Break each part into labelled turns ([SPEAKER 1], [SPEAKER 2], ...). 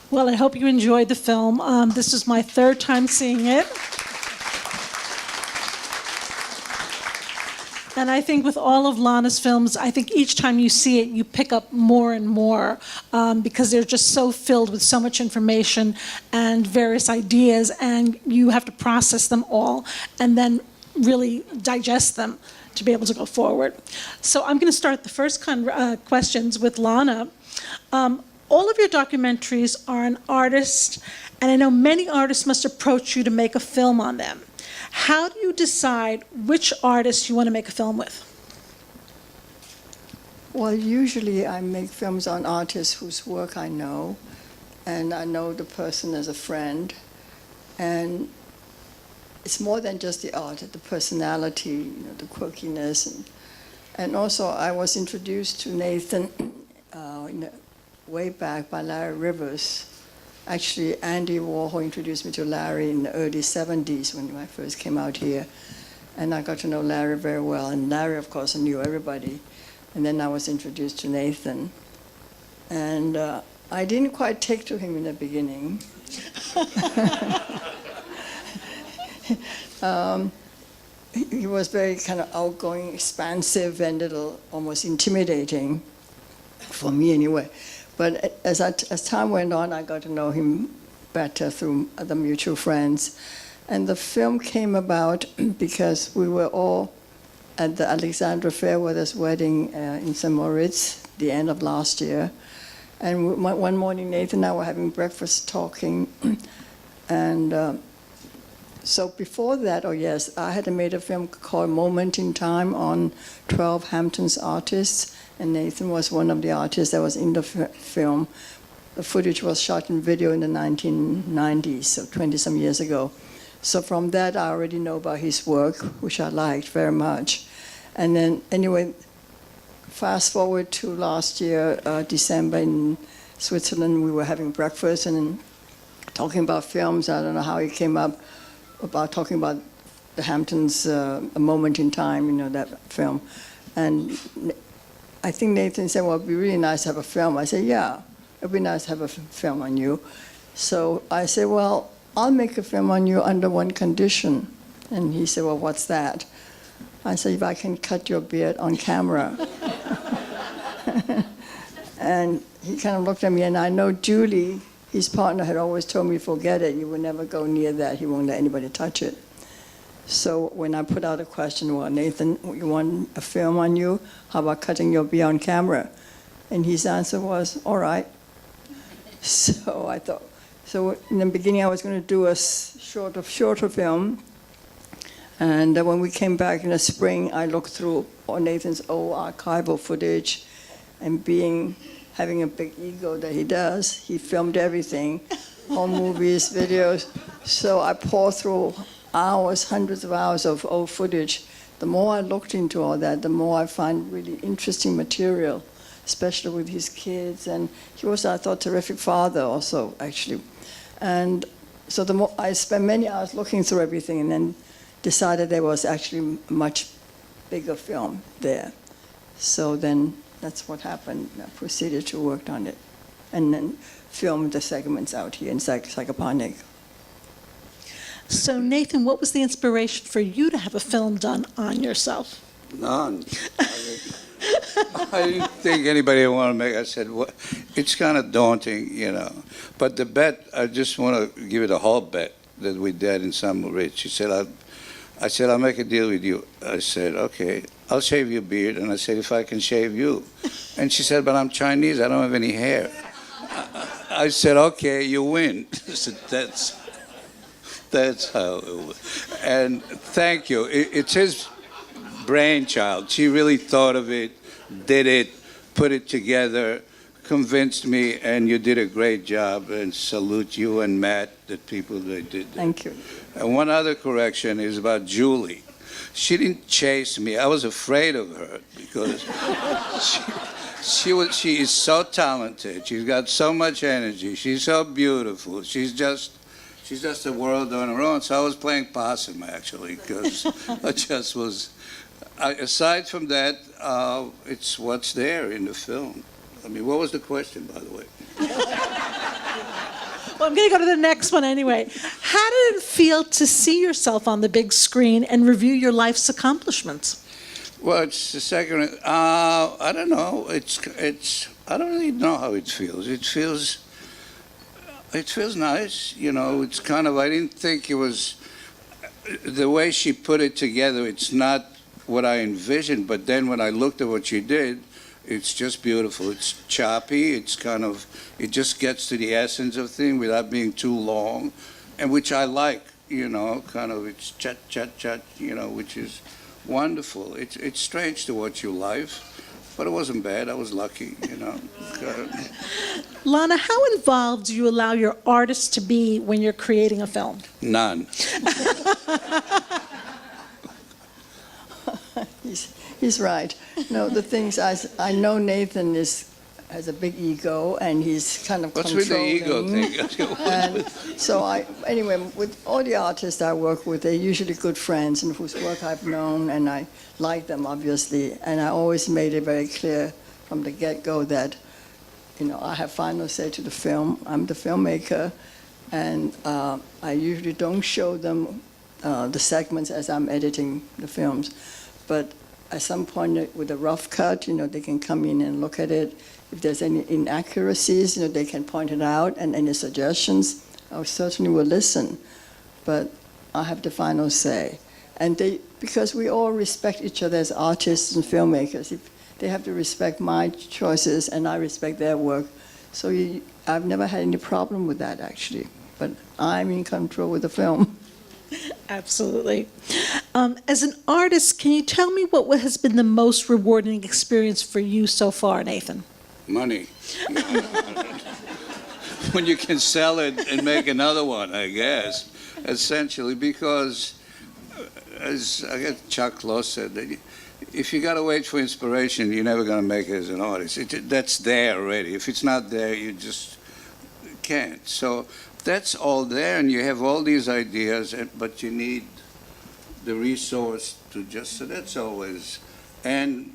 [SPEAKER 1] Well, I hope you enjoyed the film. This is my third time seeing it. And I think with all of Lana's films, I think each time you see it, you pick up more and more because they're just so filled with so much information and various ideas, and you have to process them all and then really digest them to be able to go forward. So I'm going to start the first questions with Lana. All of your documentaries are an artist, and I know many artists must approach you to make a film on them. How do you decide which artists you want to make a film with?
[SPEAKER 2] Well, usually I make films on artists whose work I know, and I know the person as a friend. And it's more than just the art, the personality, the quirkiness. And also I was introduced to Nathan way back by Larry Rivers. Actually, Andy Warhol introduced me to Larry in the early 70s when I first came out here. And I got to know Larry very well. And Larry, of course, knew everybody. And then I was introduced to Nathan. And I didn't quite take to him in the beginning. He was very kind of outgoing, expansive, and a little almost intimidating, for me anyway. But as time went on, I got to know him better through other mutual friends. And the film came about because we were all at the Alexandra Fairweather's wedding in St. Moritz, the end of last year. And one morning, Nathan and I were having breakfast talking. And so before that, I had made a film called Moment in Time on 12 Hamptons artists. And Nathan was one of the artists that was in the film. The footage was shot in video in the 1990s, so 20-some years ago. So from that, I already know about his work, which I liked very much. And then, anyway, fast forward to last year, December in Switzerland, we were having breakfast and talking about films. I don't know how he came up about talking about the Hamptons, A Moment in Time, that film. And I think Nathan said, well, it'd be really nice to have a film. I said, yeah, it'd be nice to have a film on you. So I said, well, I'll make a film on you under one condition. And he said, well, what's that? I said, if I can cut your beard on camera. And he kind of looked at me, and I know Julie, his partner, had always told me, forget it, you will never go near that, he won't let anybody touch it. So when I put out a question, well, Nathan, you want a film on you? How about cutting your beard on camera? And his answer was, all right. So I thought, so in the beginning I was going to do a shorter film. And when we came back in the spring, I looked through all Nathan's old archival footage, and having a big ego that he does, he filmed everything, home movies, videos. So I poured through hours, hundreds of hours of old footage. The more I looked into all that, the more I find really interesting material, especially with his kids. And he was, I thought, terrific father also, actually. And so the more I spent many hours looking through everything, and then decided there was actually a much bigger film there. So then that's what happened. I proceeded to work on it, and then filmed the segments out here in Sag Harbor.
[SPEAKER 1] So Nathan, what was the inspiration for you to have a film done on yourself?
[SPEAKER 3] None. I didn't think anybody would want to make it. I said, well, it's kind of daunting, But the bet, I just want to give it a whole bet that we did in St. Moritz. I said, I'll make a deal with you. I said, okay, I'll shave your beard. And I said, if I can shave you. And she said, but I'm Chinese, I don't have any hair. I said, okay, you win. I said, that's how it was. And thank you. It's his brainchild. She really thought of it, did it, put it together, convinced me, and you did a great job. And salute you and Matt, the people that did that.
[SPEAKER 2] Thank you.
[SPEAKER 3] And one other correction is about Julie. She didn't chase me. I was afraid of her because she is so talented. She's got so much energy. She's so beautiful. She's just a world on her own. So I was playing possum, actually, because I just was. Aside from that, it's what's there in the film. I mean, what was the question, by the way?
[SPEAKER 1] Well, I'm going to go to the next one anyway. How did it feel to see yourself on the big screen and review your life's accomplishments?
[SPEAKER 3] Well, it's the second. I don't know. I don't really know how it feels. It feels nice. You know, it's kind of. I didn't think it was the way she put it together. It's not what I envisioned. But then when I looked at what she did, it's just beautiful. It's choppy. It's kind of. It just gets to the essence of things without being too long, and which I like. You know, kind of. It's chat chat chat. You know, which is wonderful. It's strange to watch your life, but it wasn't bad. I was lucky, you know.
[SPEAKER 1] Lana, how involved do you allow your artists to be when you're creating a film?
[SPEAKER 3] None.
[SPEAKER 2] He's right. No, the things I know Nathan has a big ego, and he's kind of
[SPEAKER 3] What's with the
[SPEAKER 2] controlling.
[SPEAKER 3] ego thing?
[SPEAKER 2] And so anyway, with all the artists I work with, they're usually good friends and whose work I've known, and I like them, obviously. And I always made it very clear from the get-go that, you know, I have final say to the film. I'm the filmmaker, and I usually don't show them the segments as I'm editing the films. But at some point with a rough cut, you know, they can come in and look at it. If there's any inaccuracies, you know, they can point it out, and any suggestions, I certainly will listen. But I have the final say. And because we all respect each other as artists and filmmakers, if they have to respect my choices, and I respect their work. So I've never had any problem with that, actually. But I'm in control with the film.
[SPEAKER 1] Absolutely. As an artist, can you tell me what has been the most rewarding experience for you so far, Nathan?
[SPEAKER 3] Money. When you can sell it and make another one, I guess, essentially, because as I guess Chuck Loss said, that if you got to wait for inspiration, you're never going to make it as an artist. That's there already. If it's not there, you just can't. So that's all there, and you have all these ideas, but you need the resource to just, so that's always, and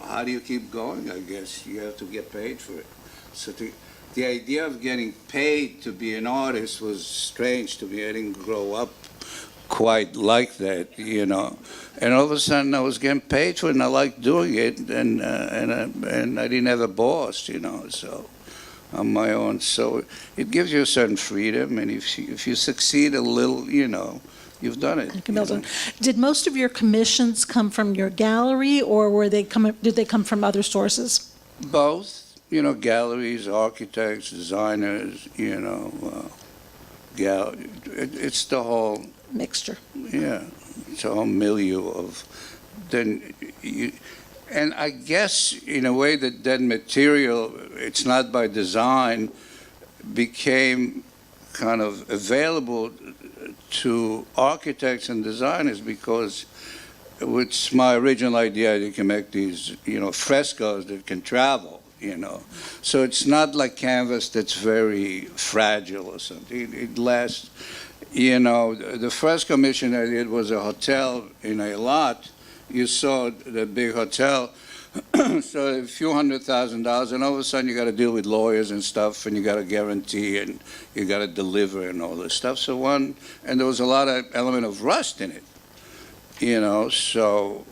[SPEAKER 3] how do you keep going, I guess? You have to get paid for it. So the idea of getting paid to be an artist was strange to me. I didn't grow up quite like that, you know. And all of a sudden I was getting paid for it, and I liked doing it, and I didn't have a boss, you know, so on my own. So it gives you a certain freedom, and if you succeed a little, you know, you've done it.
[SPEAKER 1] You can build it. Did most of your commissions come from your gallery, or did they come from other sources?
[SPEAKER 3] Both, you know, galleries, architects, designers, you know, it's the whole
[SPEAKER 1] Mixture.
[SPEAKER 3] yeah, it's a whole milieu of and I guess in a way that material, it's not by design, became kind of available to architects and designers, because it's my original idea, you can make these, you know, frescoes that can travel, you know. So it's not like canvas that's very fragile or something. It lasts, you know. The first commission I did was a hotel in a lot. You saw the big hotel, so a few $100,000, and all of a sudden you got to deal with lawyers and stuff, and you got to guarantee, and you got to deliver and all this stuff. And there was a lot of element of rust in it, you know. So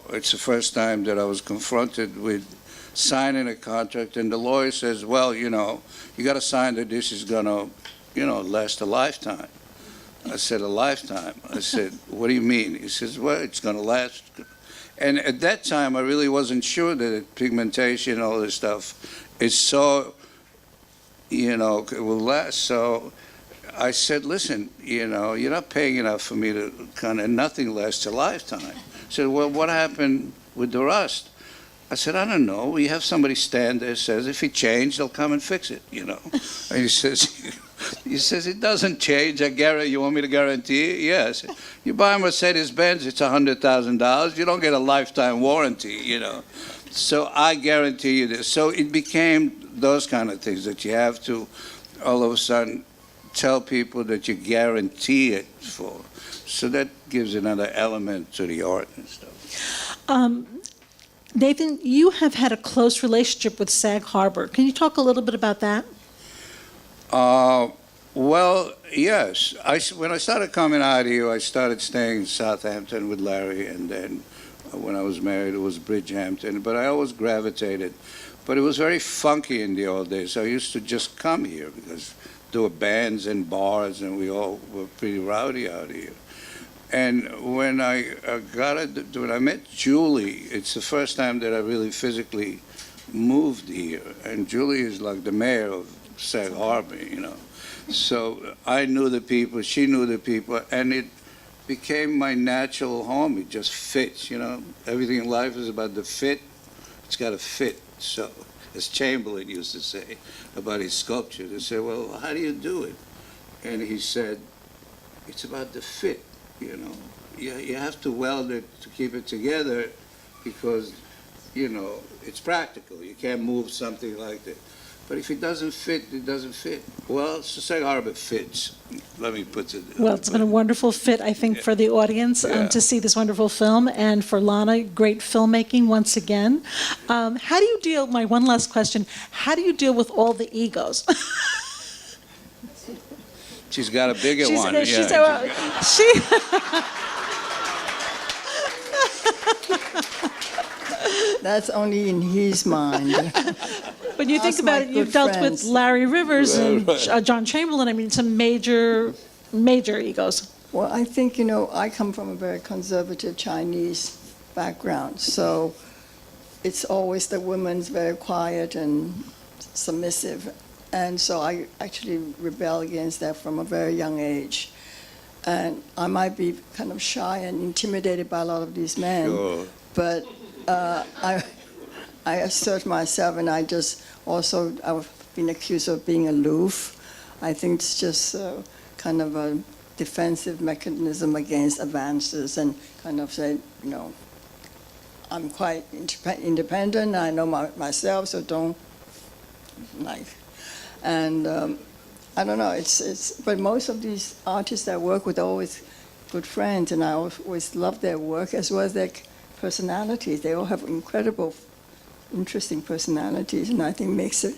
[SPEAKER 3] it's the first time that I was confronted with signing a contract, and the lawyer says, well, you know, you got to sign that this is going to, you know, last a lifetime. I said, a lifetime? I said, what do you mean? He says, well, it's going to last. And at that time, I really wasn't sure that pigmentation and all this stuff is so, you know, it will last. So I said, listen, you know, you're not paying enough for me to kind of, nothing lasts a lifetime. He said, well, what happened with the rust? I said, I don't know. We have somebody stand there, says, if it changed, they'll come and fix it, you know. And he says, it doesn't change. You want me to guarantee it? Yes. You buy a Mercedes-Benz, it's $100,000. You don't get a lifetime warranty, you know. So I guarantee you this. So it became those kind of things that you have to all of a sudden tell people that you guarantee it for. So that gives another element to the art and stuff.
[SPEAKER 1] Nathan, you have had a close relationship with Sag Harbor. Can you talk a little bit about that?
[SPEAKER 3] Well, yes. When I started coming out here, I started staying in Southampton with Larry, and then when I was married, it was Bridgehampton. But I always gravitated. But it was very funky in the old days. I used to just come here because there were bands and bars, and we all were pretty rowdy out here. And when when I met Julie, it's the first time that I really physically moved here. And Julie is like the mayor of Sag Harbor, you know. So I knew the people, she knew the people, and it became my natural home. It just fits, you know. Everything in life is about the fit. It's got to fit. So, as Chamberlain used to say about his sculpture, they say, well, how do you do it? And he said, it's about the fit, you know. You have to weld it to keep it together because, you know, it's practical. You can't move something like that. But if it doesn't fit, it doesn't fit. Well, Sag Harbor fits. Let me put it.
[SPEAKER 1] Well, it's been a wonderful fit, I think, for the audience to see this wonderful film, and for Lana, great filmmaking once again. How do you deal, my one last question, how do you deal with all the egos?
[SPEAKER 3] She's got a bigger one.
[SPEAKER 2] That's only in his mind.
[SPEAKER 1] When you think
[SPEAKER 2] Ask
[SPEAKER 1] about
[SPEAKER 2] my
[SPEAKER 1] it, you've
[SPEAKER 2] good
[SPEAKER 1] dealt
[SPEAKER 2] friends.
[SPEAKER 1] with Larry Rivers and
[SPEAKER 3] Right.
[SPEAKER 1] John Chamberlain. I mean, some major egos.
[SPEAKER 2] Well, I think, you know, I come from a very conservative Chinese background, so it's always the woman's very quiet and submissive. And so I actually rebel against that from a very young age. And I might be kind of shy and intimidated by a lot of these men,
[SPEAKER 3] Sure.
[SPEAKER 2] but I assert myself, and I've been accused of being aloof. I think it's just kind of a defensive mechanism against advances, and kind of say, you know, I'm quite independent, I know myself, so don't, like, and I don't know, but most of these artists I work with are always good friends, and I always love their work as well as their personalities. They all have incredible, interesting personalities, and I think makes it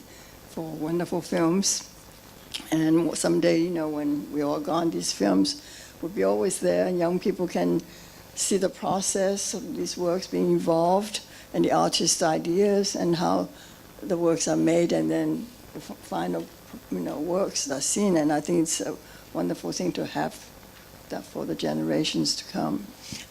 [SPEAKER 2] for wonderful films. And someday, you know, when we're all gone, these films will be always there, and young people can see the process of these works being evolved, and the artist's ideas, and how the works are made, and then the final, you know, works are seen. And I think it's a wonderful thing to have that for the generations to come.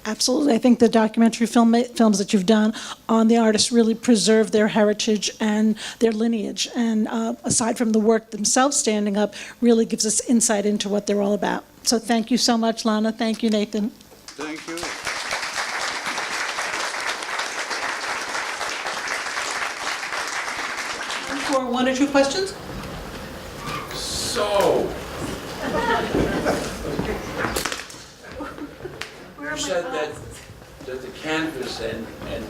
[SPEAKER 1] Absolutely. I think the documentary films that you've done on the artists really preserve their heritage and their lineage. And aside from the work themselves standing up, really gives us insight into what they're all about. So thank you so much, Lana. Thank you, Nathan.
[SPEAKER 3] Thank you.
[SPEAKER 1] For one or two questions?
[SPEAKER 4] So, you said that the canvas and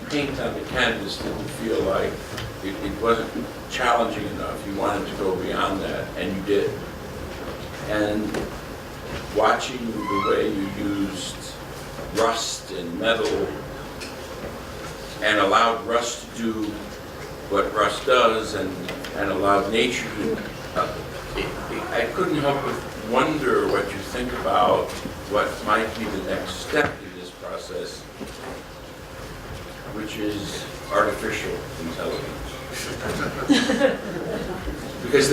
[SPEAKER 4] paint on the canvas didn't feel like it wasn't challenging enough. You wanted to go beyond that, and you did. And watching the way you used rust and metal and allowed rust to do what rust does, and allowed nature to, I couldn't help but wonder what you think about what might be the next step in this process, which is artificial intelligence. Because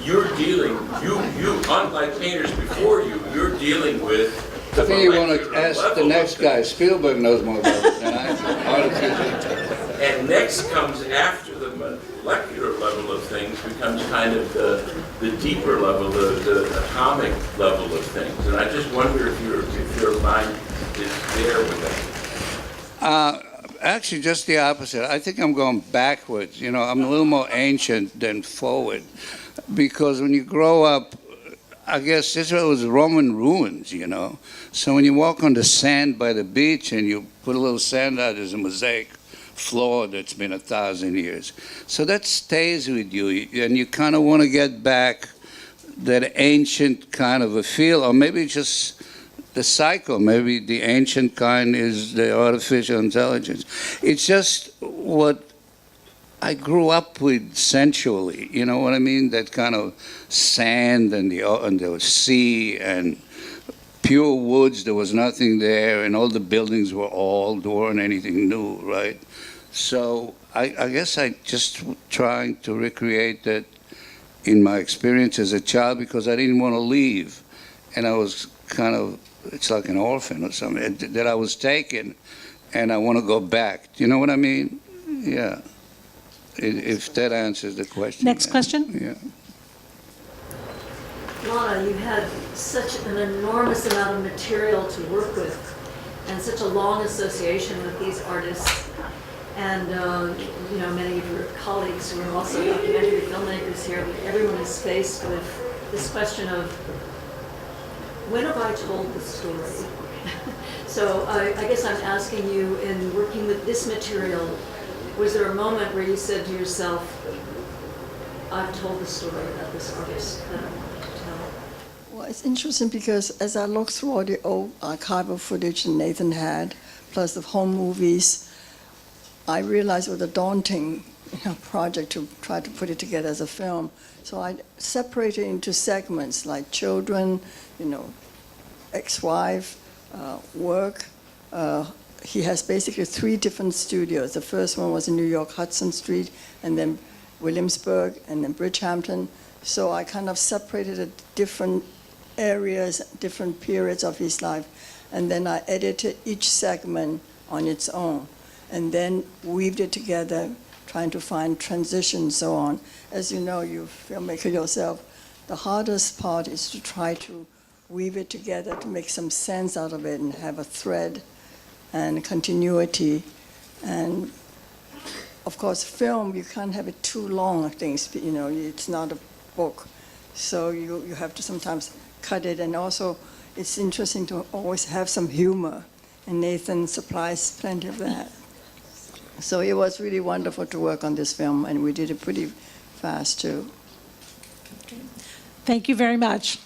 [SPEAKER 4] you're dealing, you unlike painters before you, you're dealing with
[SPEAKER 3] I think you want to ask the next guy. Spielberg knows more about it than I do.
[SPEAKER 4] And next comes after the molecular level of things, becomes kind of the deeper level, the atomic level of things. And I just wonder if your mind is there with that.
[SPEAKER 3] Actually, just the opposite. I think I'm going backwards. You know, I'm a little more ancient than forward. Because when you grow up, I guess this was Roman ruins, you know. So when you walk on the sand by the beach and you put a little sand out, there's a mosaic floor that's been 1,000 years. So that stays with you, and you kind of want to get back that ancient kind of a feel, or maybe just the cycle. Maybe the ancient kind is the artificial intelligence. It's just I grew up with sensually, you know what I mean? That kind of sand and the sea and pure woods. There was nothing there, and all the buildings were old. There weren't anything new, right? So I guess I just trying to recreate that in my experience as a child because I didn't want to leave, and I was kind of, it's like an orphan or something that I was taken, and I want to go back. Do you know what I mean? Yeah. If that answers the question.
[SPEAKER 1] Next question.
[SPEAKER 3] Yeah.
[SPEAKER 5] Lana, you had such an enormous amount of material to work with and such a long association with these artists. And, you know, many of your colleagues who are also documentary filmmakers here, everyone is faced with this question of, when have I told the story? So I guess I'm asking you, in working with this material, was there a moment where you said to yourself, I've told the story about this artist that I wanted to tell?
[SPEAKER 2] Well, it's interesting because as I look through all the old archival footage that Nathan had, plus the home movies, I realized it was a daunting project to try to put it together as a film. So I separated it into segments like children, ex-wife, work. He has basically 3 different studios. The first one was in New York, Hudson Street, and then Williamsburg, and then Bridgehampton. So I kind of separated the different areas, different periods of his life, and then I edited each segment on its own, and then weaved it together, trying to find transitions, so on. As you know, you're a filmmaker yourself, the hardest part is to try to weave it together to make some sense out of it and have a thread and continuity. And of course, film, you can't have it too long, things, it's not a book. So you have to sometimes cut it. And also, it's interesting to always have some humor. And Nathan supplies plenty of that. So it was really wonderful to work on this film, and we did it pretty fast, too.
[SPEAKER 1] Thank you very much.